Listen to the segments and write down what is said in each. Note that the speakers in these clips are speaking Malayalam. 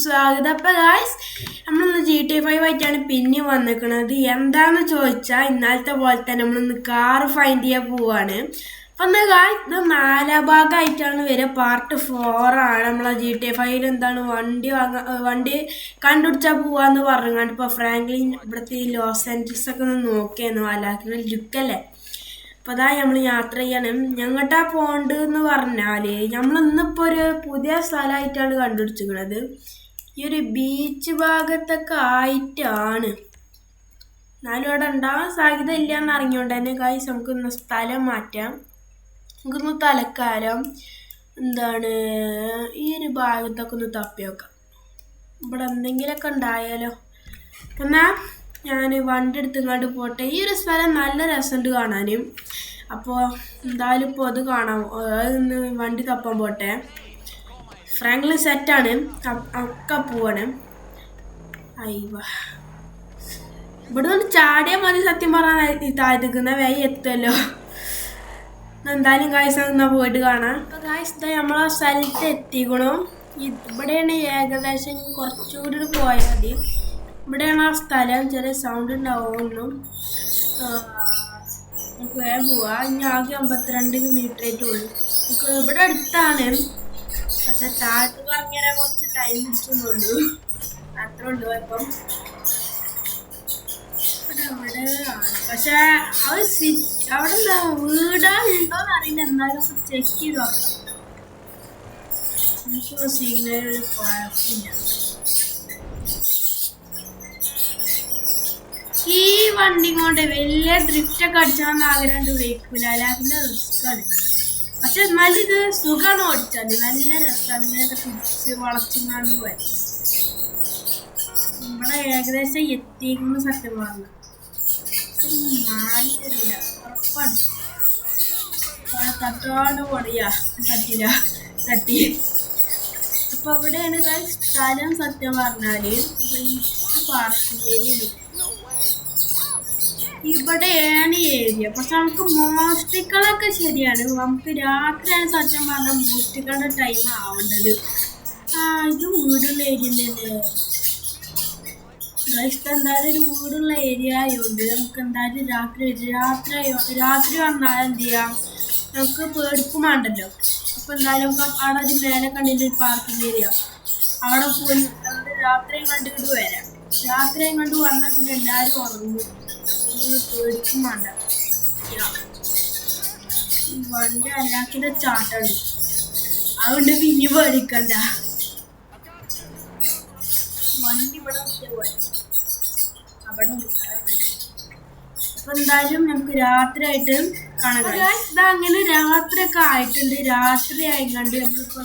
സ്വാഗതം. അപ്പോൾ ഗായ്സ് നമ്മളിന്ന് GTA 5 ആയിട്ടാണ് പിന്നെ വന്നിരിക്കുന്നത്. എന്താണെന്ന് ചോദിച്ചാൽ ഇന്നലത്തെ പോലെ തന്നെ നമ്മളിന്ന് കാർ ഫൈൻഡ് ചെയ്യാൻ പോവാണ്. അപ്പം എന്നാൽ ഗായ്സ് ഇത് 4ാം ഭാഗമായിട്ടാണ് വരിക. പാർട്ട് 4 ആണ്. നമ്മളെ GTA 5 എന്താണ് വണ്ടി കണ്ടുപിടിച്ചാൽ പോവാന്ന് പറഞ്ഞുകൊണ്ട് ഇപ്പോൾ ഫ്രാങ്ക്ലിൻ ഇവിടുത്തെ ഈ ലോസ് ആഞ്ചൽസ് ഒക്കെ ഒന്ന് നോക്കിയായിരുന്നു. അല്ലാക്കുന്ന ലുക്കല്ലേ. അപ്പോൾ അതാ നമ്മൾ യാത്ര ചെയ്യണം. ഞങ്ങട്ടാ പോകണ്ടെന്ന് പറഞ്ഞാൽ നമ്മളിന്നിപ്പോൾ ഒരു പുതിയ സ്ഥലമായിട്ടാണ് കണ്ടുപിടിച്ചിരിക്കുന്നത്. ഈ ഒരു ബീച്ച് ഭാഗത്തൊക്കെ ആയിട്ടാണ്. എന്നാലും അവിടെ ഉണ്ടാകാൻ സാധ്യത ഇല്ല എന്ന് അറിഞ്ഞുകൊണ്ട് തന്നെ ഗായ്സ് നമുക്കിന്ന് സ്ഥലം മാറ്റാം. നമുക്കിന്ന് തൽക്കാലം എന്താണ് ഈ ഒരു ഭാഗത്തൊക്കെ ഒന്ന് തപ്പി വെക്കാം. ഇവിടെ എന്തെങ്കിലുമൊക്കെ ഉണ്ടായാലോ. എന്നാൽ ഞാൻ വണ്ടി എടുത്തുകൊണ്ട് പോട്ടെ. ഈ ഒരു സ്ഥലം നല്ല രസമുണ്ട് കാണാനും. അപ്പോൾ എന്തായാലും ഇപ്പോൾ അത് കാണാം. അതൊന്ന് വണ്ടി തപ്പാൻ പോട്ടെ. ഫ്രാങ്ക്ലിൻ സെറ്റാണ്. ഒക്കെ പോവാണ്. അയ്യ ഇവിടെ നിന്ന് ചാടിയാൽ മതി. സത്യം പറഞ്ഞാൽ താഴ്ത്തിക്കുന്ന വഴി എത്തുമല്ലോ. എന്തായാലും ഗായ്സ് എന്നാൽ പോയിട്ട് കാണാം. അപ്പോൾ ഗായ്സ് ഇതാ നമ്മളെ സ്ഥലത്ത് എത്തിക്കണോ. ഇവിടെയാണ് ഏകദേശം കുറച്ചുകൂടി പോയാൽ മതി. ഇവിടെയാണ് ആ സ്ഥലം. ചെറിയ സൗണ്ട് ഉണ്ടാവുന്നു. നമുക്ക് വേഗം പോവാം. ഇനി ആകെ 52 മീറ്റർ ആയിട്ടുള്ളൂ. നമുക്ക് ഇവിടെ അടുത്താണ്. പക്ഷെ താഴത്ത് അങ്ങനെ കുറച്ച് ടൈം പിടിച്ചൊന്നുള്ളൂ. അത്ര ഉള്ളൂ. ഇപ്പം ഇവിടെ ആണ്. പക്ഷെ അവിടെ എന്താ വീടാ ഉണ്ടോന്ന് അറിയില്ല. എന്നാലും ചെക്ക് ചെയ്ത് നോക്കാം. നമുക്ക് സിഗ്നൽ കുഴപ്പമില്ല. ഈ വണ്ടി കൊണ്ട് വലിയ ഡ്രിഫ്റ്റ് ഒക്കെ അടിച്ചാന്ന് ആഗ്രഹം ഉപയോഗിക്കില്ല. അതിന്റെ റിസ്ക്കാണ്. പക്ഷെ എന്നാലും ഇത് സുഖമാണ് ഓടിച്ചാൽ. നല്ല രസമാണ്. ഇങ്ങനെയൊക്കെ തിരിച്ച് വളച്ചിങ്ങാണ്ട് പോയി. ഇവിടെ ഏകദേശം എത്തിയിരിക്കുന്ന സത്യം പറഞ്ഞു മാറ്റില്ല. ഉറപ്പാണ്. തട്ടോണ്ട് പൊടിയാ തട്ടി. അപ്പൊ ഇവിടെയാണ് സ്ഥലം സത്യം പറഞ്ഞാല് പാർക്കിംഗ് ഏരിയ. ഇവിടെയാണ് ഏരിയ. പക്ഷെ നമുക്ക് മോഷ്ടിക്കളൊക്കെ ശരിയാണ്. നമുക്ക് രാത്രിയാണ് സത്യം പറഞ്ഞാൽ മോഷ്ടിക്കളുടെ ടൈം ആവേണ്ടത്. ഇത് വീടുള്ള ഏരിയ തന്നെയല്ലേ. എന്തായാലും ഒരു വീടുള്ള ഏരിയ ആയതുകൊണ്ട് നമുക്ക് എന്തായാലും രാത്രി വന്നാൽ എന്ത് ചെയ്യാം, നമുക്ക് പേടിക്കും വേണ്ടല്ലോ. അപ്പോൾ എന്തായാലും നമുക്ക് അവിടെ ഒരു മേലെ കണ്ടിട്ട് ഒരു പാർക്കിംഗ് ഏരിയ അവിടെ പോയി രാത്രിയും കണ്ടിട്ട് വരാം. രാത്രിയും കണ്ട് വന്നാൽ പിന്നെ എല്ലാവരും ഉറങ്ങും. പേടിക്കും വേണ്ട. വണ്ടി അല്ലാക്കിന്റെ ചാട്ടാണ്. അതുകൊണ്ട് പിന്നെ പേടിക്കണ്ട. വണ്ടി ഇവിടെ അവിടെ അപ്പൊ എന്തായാലും നമുക്ക് രാത്രി ആയിട്ട് കാണാം. ഇതങ്ങനെ രാത്രിയൊക്കെ ആയിട്ടുണ്ട്. രാത്രി ആയിക്കണ്ട് നമ്മളിപ്പോ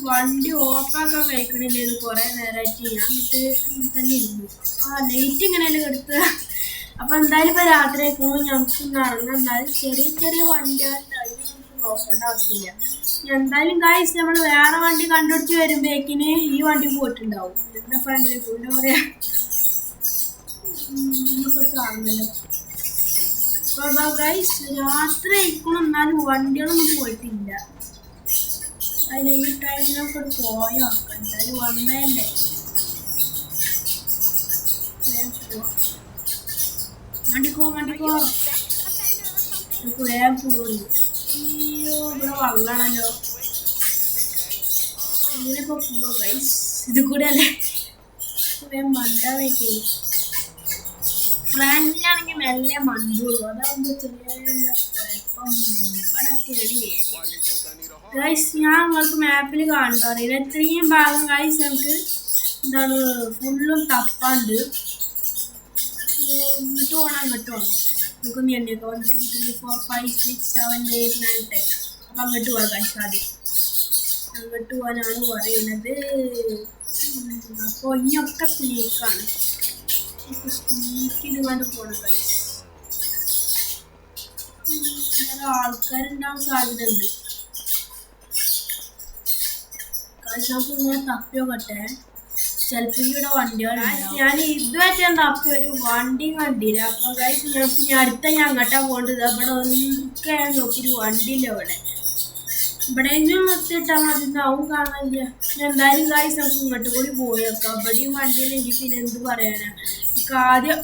വണ്ടി ഓഫാക്കാൻ കഴിക്കണില്ലേന്ന് കുറെ നേരമായിട്ട് ഞാൻ തന്നെ ഇരുന്നു. ലൈറ്റ് ഇങ്ങനെയല്ലേ എടുത്ത്. അപ്പൊ എന്തായാലും ഇപ്പൊ രാത്രി ആയിക്കുമ്പോൾ ഞങ്ങൾക്ക് ഇറങ്ങാം. എന്നാലും ചെറിയ വണ്ടികളുണ്ട്. അതിന് നമുക്ക് നോക്കേണ്ട ആവശ്യമില്ല. എന്തായാലും ഗായ്സ് നമ്മൾ വേറെ വണ്ടി കണ്ടുപിടിച്ച് വരുമ്പോഴേക്കിന് ഈ വണ്ടി പോയിട്ടുണ്ടാവും. എന്താ ഫാമിലി എന്താ പറയാ കുറിച്ച് കാണുന്നല്ലോ. അപ്പൊ ഗായ്സ് രാത്രി ആയിക്കണം. എന്നാലും വണ്ടികളൊന്നും പോയിട്ടില്ല. അതിൽ ഈ ടൈമിനൊക്കെ പോയോ. എന്തായാലും വന്നതല്ലേ. വണ്ടിക്കോ വേഗം പോയി. അയ്യോ ഇവിടെ വള്ളാണല്ലോ. ഇങ്ങനെയിപ്പോ പോവാ ഗൈസ്. ഇത് കൂടെ അല്ലേ വേഗം മണ്ടാൻ വെക്കേ. ഫ്രാങ്കിലാണെങ്കിൽ മെല്ലെ മണ്ടുള്ളൂ. അതാകുമ്പോ ചെറിയ കുഴപ്പം ഇവിടെ ഗൈസ്. ഞാൻ നിങ്ങൾക്ക് മാപ്പിൽ കാണുമ്പോൾ അറിയില്ല. ഇത്രയും ഭാഗം ഗൈസ് നമുക്ക് എന്താണ് ഫുള്ളും തപ്പാണ്ട്. ഇങ്ങോട്ട് പോകണം അങ്ങോട്ട് പോകണം. നമുക്ക് എണ്ണിയൊക്കെ 1 2 3 4 5 6 7 8 9 10. അപ്പം അങ്ങോട്ട് പോകാം ഗൈസ്. ആദ്യം അങ്ങോട്ട് പോകാനാണ് പറയുന്നത്. അപ്പോൾ ഇനിയൊക്കെ സ്നേക്കാണ്. സ്നേക്കിന് കണ്ട് പോകണം ഗൈസ്. വേറെ ആൾക്കാരുണ്ടാവാൻ സാധ്യത ഉണ്ട്. ഗൈസ് നമുക്ക് ഇങ്ങനെ തപ്പി നോക്കട്ടെ. ചിലപ്പോൾ ഇവിടെ വണ്ടികളുണ്ട്. ഞാൻ ഇതുമായിട്ട് ഞാൻ തപ്പി ഒരു വണ്ടിയും കണ്ടില്ല. അപ്പൊ ഗൈസ് ഞാൻ അടുത്ത ഞാൻ അങ്ങോട്ടാ പോകേണ്ടത്. അവിടെ ഒന്നൊക്കെ ഞാൻ നോക്കിയൊരു വണ്ടിയില്ല ഇവിടെ. ഇവിടെയെങ്കിലും നിർത്തിയിട്ടാൽ മതി, നാവും കാണാനില്ല. എന്തായാലും ഗായ്സ് നമുക്ക് ഇങ്ങോട്ട് കൂടി പോയി വെക്കാം. ഇവിടെയും വണ്ടിയിലെങ്കിൽ പിന്നെ എന്ത് പറയാനാ. ആദ്യം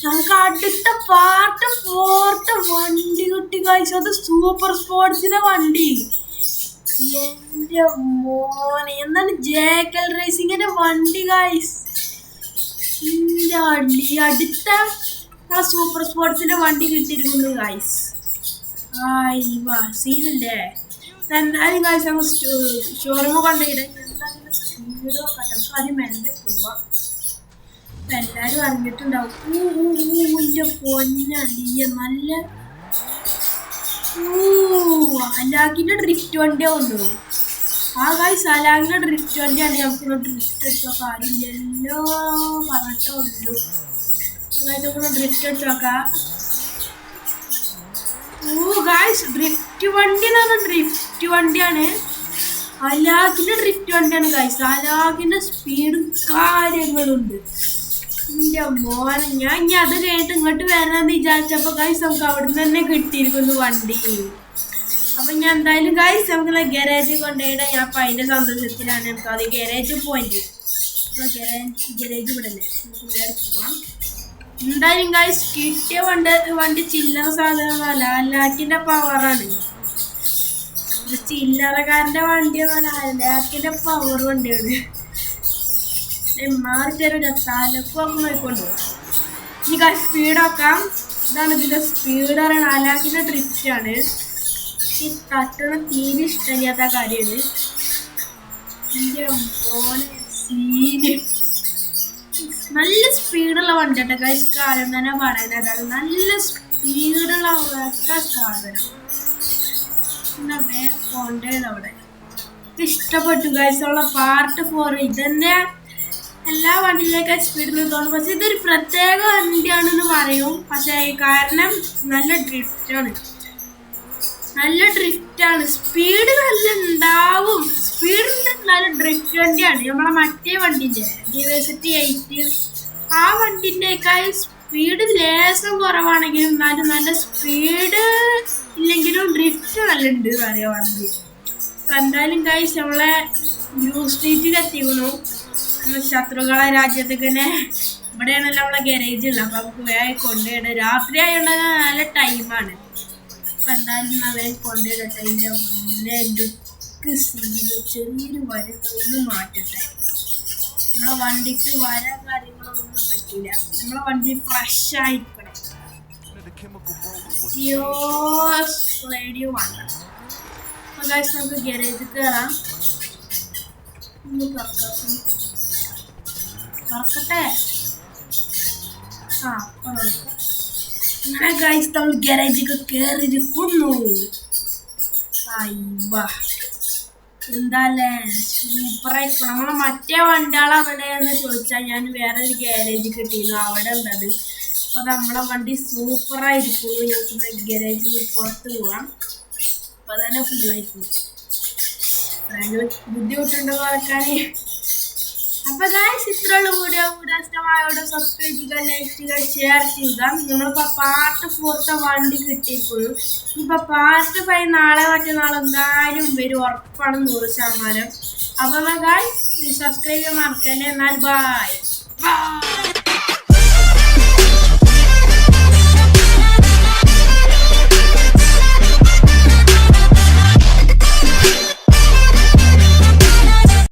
നമുക്ക് അടുത്ത പാർട്ട് 4 വണ്ടി കിട്ടി ഗായ്സ്. അത് സൂപ്പർ സ്പോർട്സിന്റെ വണ്ടി. എന്റെ മോനെ, എന്താണ് ജേക്കൽ റേസിംഗിന്റെ വണ്ടി ഗായ്സ്. അടുത്ത സൂപ്പർ സ്പോർട്സിന്റെ വണ്ടി കിട്ടിയിരിക്കുന്നു ഗായ്സ്. സീനല്ലേ. എന്തായാലും ഗായ്സ് നമുക്ക് ഷോറൂമ് കൊണ്ടുപോയിട്ട് എന്തായാലും സ്പീഡോ കട്ടക്ക് ആദ്യം മെല്ലെ പോവാം. എല്ലാരും അറിഞ്ഞിട്ടുണ്ടാവും. എന്റെ പൊന്നടിയ നല്ല അലാഖിന്റെ ഡ്രിഫ്റ്റ് വണ്ടിയാ കൊണ്ടുപോകും. ആ ഗായ്സ് അലാഖിന്റെ ഡ്രിഫ്റ്റ് വണ്ടിയാണ്. നമുക്ക് ഡ്രിഫ്റ്റ് അടിച്ചോ കാര്യമില്ലല്ലോ പറഞ്ഞിട്ടേ ഉള്ളൂ. ഡ്രിഫ്റ്റ് അടിച്ചു നോക്കാം. ഗായ്സ് ഡ്രിഫ്റ്റ് വണ്ടി എന്ന് പറഞ്ഞാൽ ഡ്രിഫ്റ്റ് വണ്ടിയാണ്. അലാഖിന്റെ ഡ്രിഫ്റ്റ് വണ്ടിയാണ് ഗായ്സ്. അലാഖിന്റെ സ്പീഡും കാര്യങ്ങളുണ്ട്. എന്റെ മോനെ, ഞാൻ ഇനി അത് കഴിഞ്ഞിട്ട് ഇങ്ങോട്ട് വരാന്ന് വിചാരിച്ചപ്പോ ഗായ്സ് നമുക്ക് അവിടുന്ന് തന്നെ കിട്ടിയിരിക്കുന്നു വണ്ടി. അപ്പൊ ഞാൻ എന്തായാലും ഗായ്സ് നമുക്ക് ഗാരേജിൽ കൊണ്ടുപോയിട്ട് ഞാൻ അപ്പൊ അതിന്റെ സന്തോഷത്തിലാണ്. നമുക്ക് അത് ഗാരേജ് പോയിന്റ് ഗാരേജ് വിടല്ലേ, നമുക്ക് വേറെ പോവാം. എന്തായാലും ഗായ്സ് കിട്ടിയ വണ്ടി ചില്ലറ സാധനങ്ങളല്ല, അലാക്കിന്റെ പവറാണ്. ചില്ലറക്കാരന്റെ വണ്ടിയൊന്നും അലാക്കിന്റെ പവർ വണ്ടിയാണ്. മാറി തരൂല, തലപ്പം നോയിക്കൊണ്ട്. ഇനി സ്പീഡാക്കാം. ഇതാണ് ഇതിന്റെ സ്പീഡ് പറയുന്നത്. അലാക്കിന്റെ ഡ്രിഫ്റ്റാണ്. ഈ തട്ടണ തീരെ ഇഷ്ടമില്ലാത്ത കാര്യമാണ്. എന്റെ മോനെ സീന്. നല്ല സ്പീഡുള്ള വണ്ടി കേട്ടോ ഗൈസ്. കാര്യം തന്നെ പറയുന്നത് നല്ല സ്പീഡുള്ള സാധനം. പിന്നെ വേറെ കൊണ്ടേത് അവിടെ ഇഷ്ടപ്പെട്ടു ഗൈസ്. ഉള്ള പാർട്ട് 4 ഇതന്നെ എല്ലാ വണ്ടിയിലേക്കും സ്പീഡിൽ തോന്നും. പക്ഷെ ഇതൊരു പ്രത്യേക വണ്ടിയാണെന്ന് പറയും. പക്ഷെ കാരണം നല്ല ഡ്രിഫ്റ്റാണ്. സ്പീഡ് നല്ല ഉണ്ടാവും. സ്പീഡ് നല്ല ഡ്രിഫ്റ്റ് വണ്ടിയാണ്. നമ്മളെ മറ്റേ വണ്ടിന്റെ ഡൈവേഴ്സിറ്റി 8 ആ വണ്ടിൻ്റെക്കായി സ്പീഡ് ലേശം കുറവാണെങ്കിലും എന്നാലും നല്ല സ്പീഡ് ഇല്ലെങ്കിലും ഡ്രിഫ്റ്റ് നല്ല ഉണ്ട് പറയുവാണെങ്കിൽ. എന്തായാലും ഗൈസ് നമ്മളെ ന്യൂ സ്ട്രീറ്റിൽ എത്തിക്കണു. ശത്രുക്കളെ രാജ്യത്തേക്ക് തന്നെ. ഇവിടെയാണല്ലോ നമ്മളെ ഗാരേജ് ഉള്ളത്. അപ്പൊ നമുക്ക് വേഗം കൊണ്ടുപോയിട. രാത്രി ആയതുകൊണ്ട് നല്ല ടൈമാണ്. അപ്പൊ എന്തായാലും വേഗം കൊണ്ടുപോയിടട്ടെ. അതിന്റെ മുന്നേ ലുക്ക് സീന് ചെറിയൊരു വരൊന്ന് മാറ്റട്ടെ. നമ്മളെ വണ്ടിക്ക് വര കാര്യങ്ങളൊന്നും പറ്റില്ല. നമ്മളെ വണ്ടി ഫ്രഷ് ആയിരിക്കണം. റേഡിയോ വേണ്ട. അപ്പൊ ഗൈസ് നമുക്ക് ഗാരേജിൽ കയറാം. തുറക്കട്ടെ. അങ്ങനെ ഗൈസ് നമ്മൾ ഗാരേജൊക്കെ കയറിയിരിക്കുന്നു. എന്താല്ലേ സൂപ്പറായിരിക്കും. നമ്മളെ മറ്റേ വണ്ടികൾ എവിടെയാന്ന് ചോദിച്ചാൽ ഞാൻ വേറൊരു ഗാരേജ് കിട്ടിയിരുന്നു, അവിടെ ഉണ്ടത്. അപ്പൊ നമ്മളെ വണ്ടി സൂപ്പറായിരിക്കുന്നു. ഞങ്ങൾക്ക് ഗാരേജിൽ പുറത്ത് പോവാം. അപ്പൊ തന്നെ ഫുള്ളായിരിക്കും. ബുദ്ധിമുട്ടുണ്ടോ വറക്കാൻ. അപ്പൊ ഗൈസ് ഇത്രയുള്ള വീഡിയോ ഇഷ്ടമായോടെ സബ്സ്ക്രൈബ് ചെയ്യുക, ലൈക്ക് ചെയ്യുക, ഷെയർ ചെയ്യുക. നമ്മളിപ്പോ പാർട്ട് 4 വണ്ടി കിട്ടിയിരിക്കുന്നു. ഇപ്പൊ പാർട്ട് 5 നാളെ മറ്റന്നാൾ എന്തായാലും വരും, ഉറപ്പാണ് 100%. അപ്പൊ ഗൈസ് സബ്സ്ക്രൈബ് ചെയ്യാൻ മറക്കല്ലേ. എന്നാൽ ബൈ.